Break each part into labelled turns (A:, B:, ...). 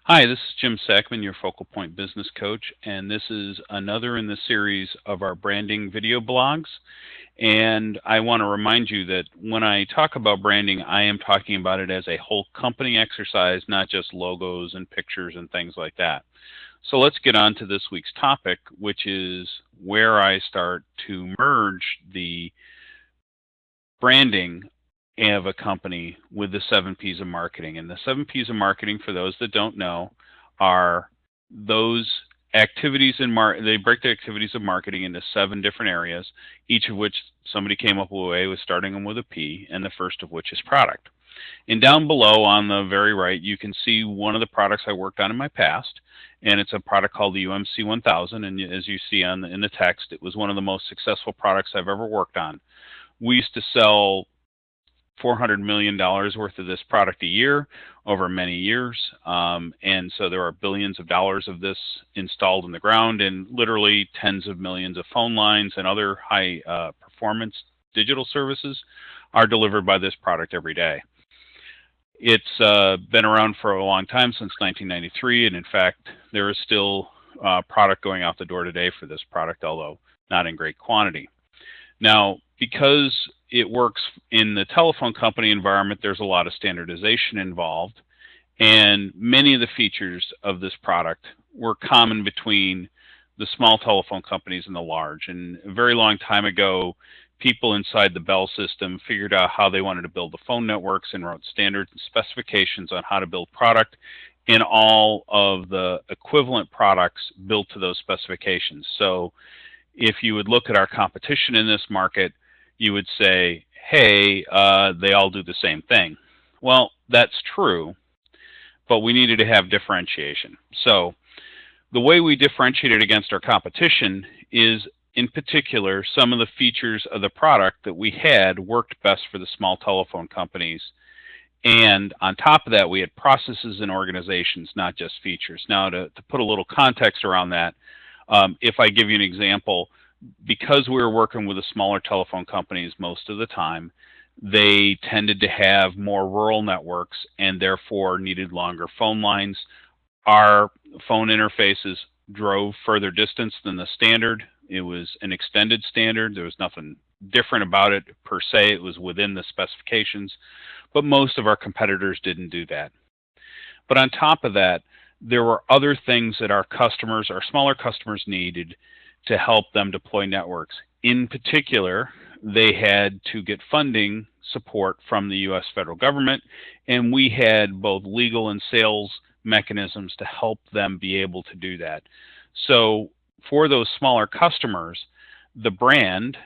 A: Hi, this is Jim Sackman, your Focal Point Business Coach, and this is another in the series of our branding video blogs. And I want to remind you that when I talk about branding, I am talking about it as a whole company exercise, not just logos and pictures and things like that. So let's get on to this week's topic, which is where I start to merge the branding of a company with the 7 P's of marketing. And the 7 P's of marketing, for those that don't know, are those activities they break the activities of marketing into 7 different areas, each of which somebody came up with a way with starting them with a P, and the first of which is product. And down below on the very right, you can see one of the products I worked on in my past, and it's a product called the UMC 1000. And as you see in the text, it was one of the most successful products I've ever worked on. We used to sell $400 million worth of this product a year over many years. And so there are billions of dollars of this installed in the ground, and literally tens of millions of phone lines and other high performance digital services are delivered by this product every day. It's been around for a long time, since 1993, and in fact, there is still product going out the door today for this product, although not in great quantity. Now, because it works in the telephone company environment, there's a lot of standardization involved, and many of the features of this product were common between the small telephone companies and the large. And a very long time ago, people inside the Bell system figured out how they wanted to build the phone networks and wrote standards and specifications on how to build product, and all of the equivalent products built to those specifications. So if you would look at our competition in this market, you would say, hey, they all do the same thing. Well, that's true, but we needed to have differentiation. So the way we differentiated against our competition is, in particular, some of the features of the product that we had worked best for the small telephone companies. And on top of that, we had processes and organizations, not just features. Now, to put a little context around that, if I give you an example, because we were working with the smaller telephone companies most of the time, they tended to have more rural networks and therefore needed longer phone lines. Our phone interfaces drove further distance than the standard. It was an extended standard. There was nothing different about it per se. It was within the specifications, but most of our competitors didn't do that. But on top of that, there were other things that our smaller customers needed to help them deploy networks. In particular, they had to get funding support from the U.S. federal government, and we had both legal and sales mechanisms to help them be able to do that. So for those smaller customers, the brand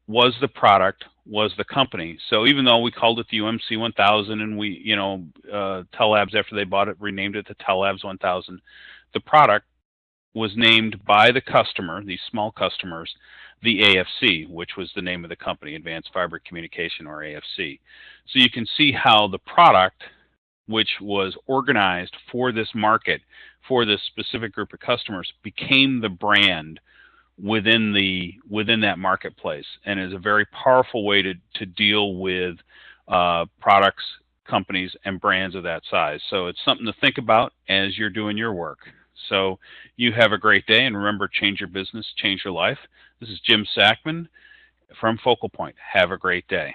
A: was the product, was the company. So even though we called it the UMC 1000, and we, Tellabs, after they bought it, renamed it the Tellabs 1000, the product was named by the customer, these small customers, the AFC, which was the name of the company, Advanced Fibre Communication, or AFC. So you can see how the product, which was organized for this market, for this specific group of customers, became the brand within that marketplace, and is a very powerful way to deal with products, companies, and brands of that size. So it's something to think about as you're doing your work. So you have a great day, and remember, change your business, change your life. This is Jim Sackman from Focal Point. Have a great day.